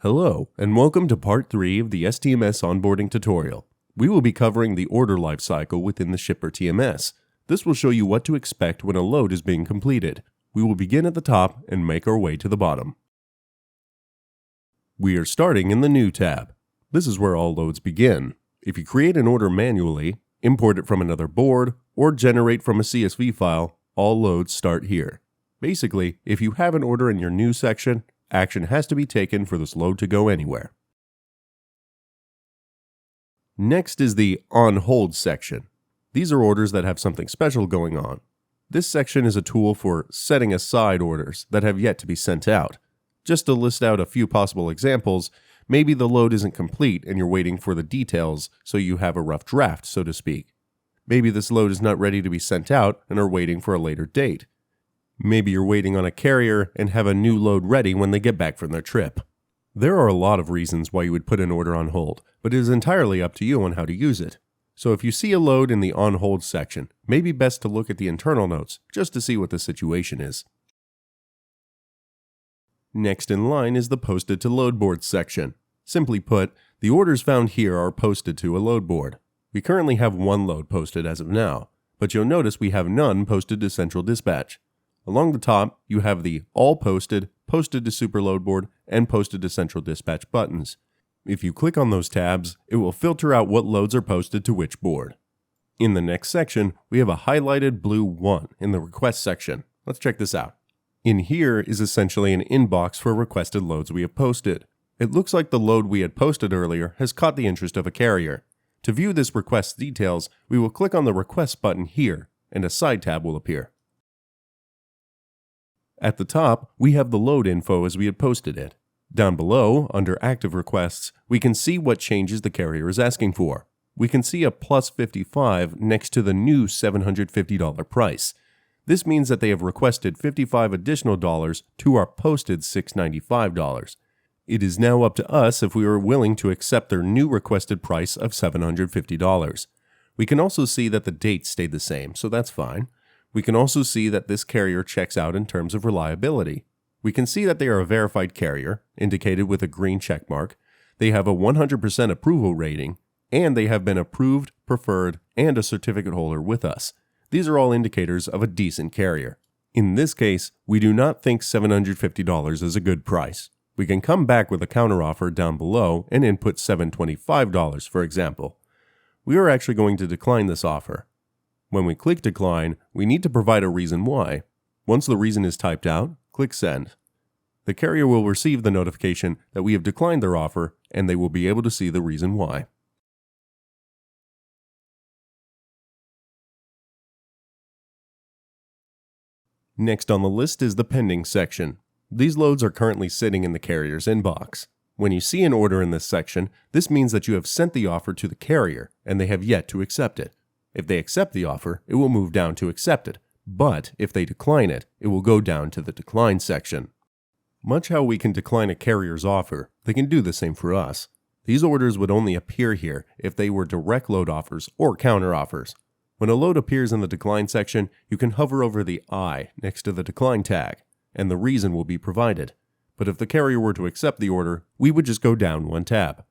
Hello, and welcome to part 3 of the STMS onboarding tutorial. We will be covering the order lifecycle within the Shipper TMS. This will show you what to expect when a load is being completed. We will begin at the top and make our way to the bottom. We are starting in the New tab. This is where all loads begin. If you create an order manually, import it from another board, or generate from a CSV file, all loads start here. Basically, if you have an order in your New section, action has to be taken for this load to go anywhere. Next is the On Hold section. These are orders that have something special going on. This section is a tool for setting aside orders that have yet to be sent out. Just to list out a few possible examples, maybe the load isn't complete and you're waiting for the details so you have a rough draft, so to speak. Maybe this load is not ready to be sent out and are waiting for a later date. Maybe you're waiting on a carrier and have a new load ready when they get back from their trip. There are a lot of reasons why you would put an order on hold, but it is entirely up to you on how to use it. So if you see a load in the On Hold section, it may be best to look at the internal notes just to see what the situation is. Next in line is the Posted to Load Board section. Simply put, the orders found here are posted to a load board. We currently have one load posted as of now, but you'll notice we have none posted to Central Dispatch. Along the top, you have the All Posted, Posted to Super Load Board, and Posted to Central Dispatch buttons. If you click on those tabs, it will filter out what loads are posted to which board. In the next section, we have a highlighted blue 1 in the Request section. Let's check this out. In here is essentially an inbox for requested loads we have posted. It looks like the load we had posted earlier has caught the interest of a carrier. To view this request's details, we will click on the Request button here, and a side tab will appear. At the top, we have the load info as we had posted it. Down below, under Active Requests, we can see what changes the carrier is asking for. We can see a plus 55 next to the new $750 price. This means that they have requested $55 additional dollars to our posted $695. It is now up to us if we are willing to accept their new requested price of $750. We can also see that the date stayed the same, so that's fine. We can also see that this carrier checks out in terms of reliability. We can see that they are a verified carrier, indicated with a green check mark. They have a 100% approval rating, and they have been approved, preferred, and a certificate holder with us. These are all indicators of a decent carrier. In this case, we do not think $750 is a good price. We can come back with a counteroffer down below and input $725, for example. We are actually going to decline this offer. When we click Decline, we need to provide a reason why. Once the reason is typed out, click Send. The carrier will receive the notification that we have declined their offer, and they will be able to see the reason why. Next on the list is the Pending section. These loads are currently sitting in the carrier's inbox. When you see an order in this section, this means that you have sent the offer to the carrier, and they have yet to accept it. If they accept the offer, it will move down to Accepted, but if they decline it, it will go down to the Decline section. Much how we can decline a carrier's offer, they can do the same for us. These orders would only appear here if they were direct load offers or counteroffers. When a load appears in the Decline section, you can hover over the I next to the Decline tag, and the reason will be provided. But if the carrier were to accept the order, we would just go down one tab.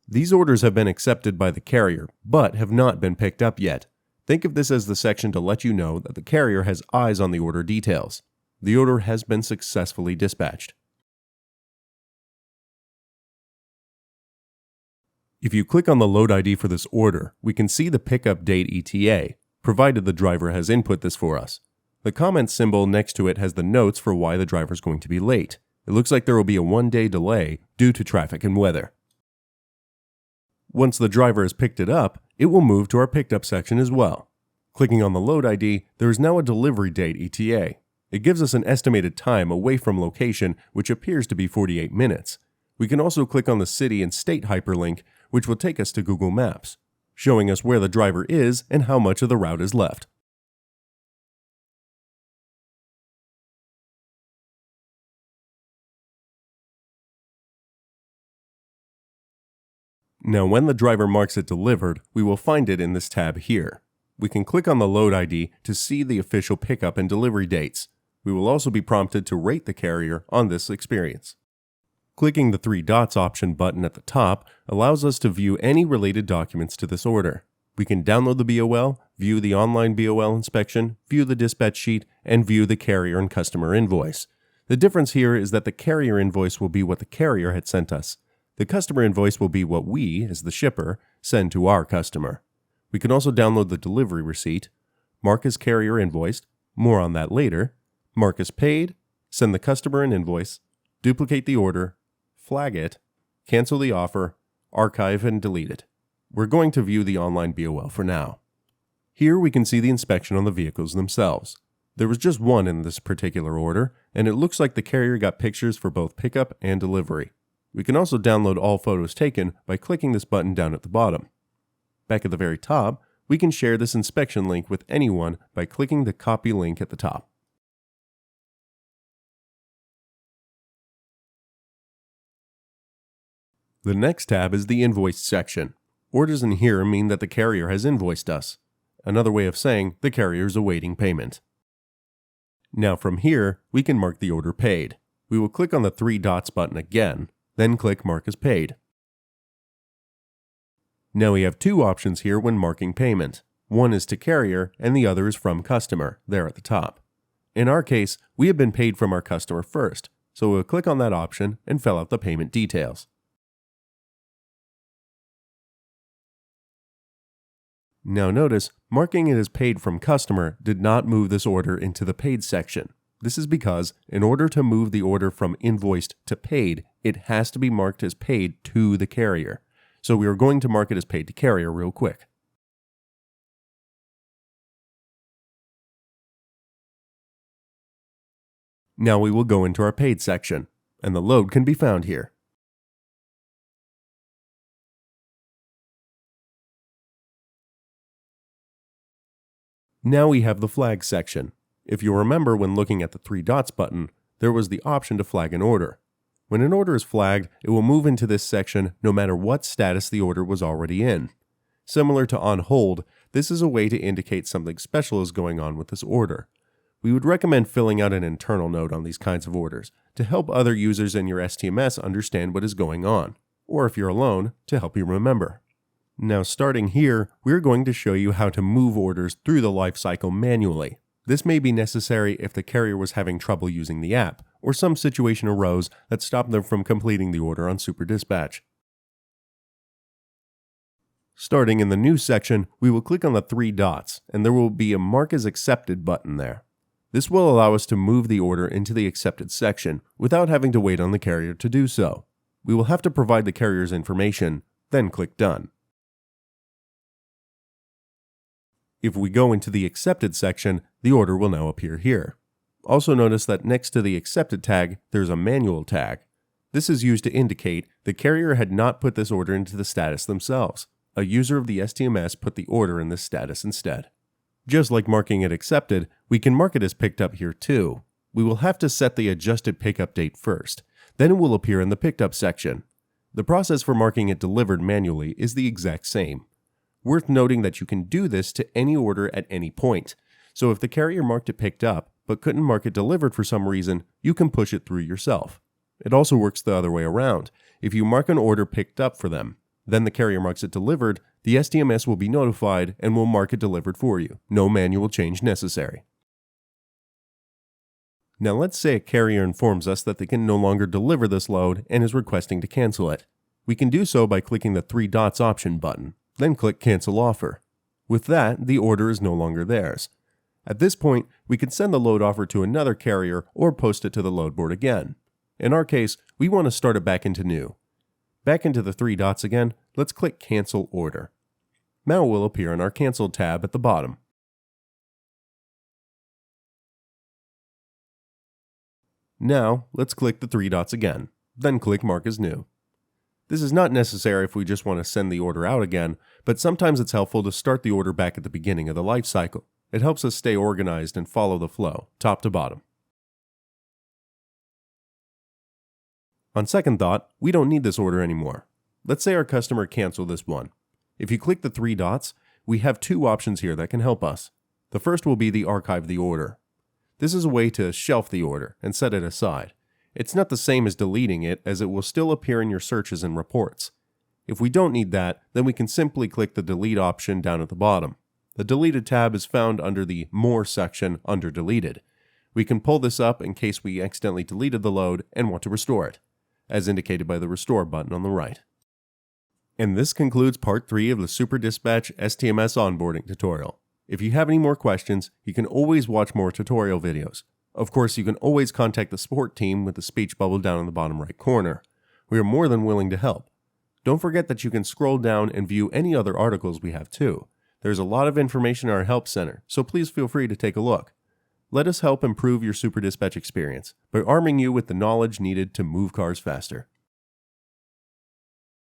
These orders have been accepted by the carrier, but have not been picked up yet. Think of this as the section to let you know that the carrier has eyes on the order details. The order has been successfully dispatched. If you click on the load ID for this order, we can see the pickup date ETA, provided the driver has input this for us. The comment symbol next to it has the notes for why the driver is going to be late. It looks like there will be a 1-day delay due to traffic and weather. Once the driver has picked it up, it will move to our Picked Up section as well. Clicking on the load ID, there is now a delivery date ETA. It gives us an estimated time away from location, which appears to be 48 minutes. We can also click on the city and state hyperlink, which will take us to Google Maps, showing us where the driver is and how much of the route is left. Now when the driver marks it delivered, we will find it in this tab here. We can click on the load ID to see the official pickup and delivery dates. We will also be prompted to rate the carrier on this experience. Clicking the three dots option button at the top allows us to view any related documents to this order. We can download the BOL, view the online BOL inspection, view the dispatch sheet, and view the carrier and customer invoice. The difference here is that the carrier invoice will be what the carrier had sent us. The customer invoice will be what we, as the shipper, send to our customer. We can also download the delivery receipt, mark as carrier invoiced, more on that later, mark as paid, send the customer an invoice, duplicate the order, flag it, cancel the offer, archive and delete it. We're going to view the online BOL for now. Here we can see the inspection on the vehicles themselves. There was just one in this particular order, and it looks like the carrier got pictures for both pickup and delivery. We can also download all photos taken by clicking this button down at the bottom. Back at the very top, we can share this inspection link with anyone by clicking the copy link at the top. The next tab is the invoice section. Orders in here mean that the carrier has invoiced us. Another way of saying the carrier is awaiting payment. Now from here, we can mark the order paid. We will click on the three dots button again, then click Mark as Paid. Now we have two options here when marking payment. One is to carrier and the other is from customer, there at the top. In our case, we have been paid from our customer first, so we'll click on that option and fill out the payment details. Now notice, marking it as paid from customer did not move this order into the paid section. This is because, in order to move the order from invoiced to paid, it has to be marked as paid to the carrier. So we are going to mark it as paid to carrier real quick. Now we will go into our paid section, and the load can be found here. Now we have the flag section. If you remember when looking at the three dots button, there was the option to flag an order. When an order is flagged, it will move into this section no matter what status the order was already in. Similar to on hold, this is a way to indicate something special is going on with this order. We would recommend filling out an internal note on these kinds of orders to help other users in your STMS understand what is going on, or if you're alone, to help you remember. Now starting here, we're going to show you how to move orders through the lifecycle manually. This may be necessary if the carrier was having trouble using the app, or some situation arose that stopped them from completing the order on Super Dispatch. Starting in the New section, we will click on the three dots, and there will be a Mark as Accepted button there. This will allow us to move the order into the Accepted section without having to wait on the carrier to do so. We will have to provide the carrier's information, then click Done. If we go into the Accepted section, the order will now appear here. Also notice that next to the Accepted tag, there's a Manual tag. This is used to indicate the carrier had not put this order into the status themselves. A user of the STMS put the order in this status instead. Just like marking it accepted, we can mark it as picked up here too. We will have to set the adjusted pickup date first. Then it will appear in the picked up section. The process for marking it delivered manually is the exact same. Worth noting that you can do this to any order at any point. So if the carrier marked it picked up, but couldn't mark it delivered for some reason, you can push it through yourself. It also works the other way around. If you mark an order picked up for them, then the carrier marks it delivered, the STMS will be notified and will mark it delivered for you. No manual change necessary. Now let's say a carrier informs us that they can no longer deliver this load and is requesting to cancel it. We can do so by clicking the three dots option button, then click Cancel Offer. With that, the order is no longer theirs. At this point, we can send the load offer to another carrier or post it to the load board again. In our case, we want to start it back into New. Back into the three dots again, let's click Cancel Order. Now it will appear in our Cancel tab at the bottom. Now, let's click the three dots again, then click Mark as New. This is not necessary if we just want to send the order out again, but sometimes it's helpful to start the order back at the beginning of the life cycle. It helps us stay organized and follow the flow, top to bottom. On second thought, we don't need this order anymore. Let's say our customer canceled this one. If you click the three dots, we have two options here that can help us. The first will be the Archive the Order. This is a way to shelf the order and set it aside. It's not the same as deleting it, as it will still appear in your searches and reports. If we don't need that, then we can simply click the delete option down at the bottom. The deleted tab is found under the More section under Deleted. We can pull this up in case we accidentally deleted the load and want to restore it, as indicated by the Restore button on the right. And this concludes part 3 of the Super Dispatch STMS onboarding tutorial. If you have any more questions, you can always watch more tutorial videos. Of course, you can always contact the support team with the speech bubble down in the bottom right corner. We are more than willing to help. Don't forget that you can scroll down and view any other articles we have too. There's a lot of information in our help center, so please feel free to take a look. Let us help improve your Super Dispatch experience by arming you with the knowledge needed to move cars faster.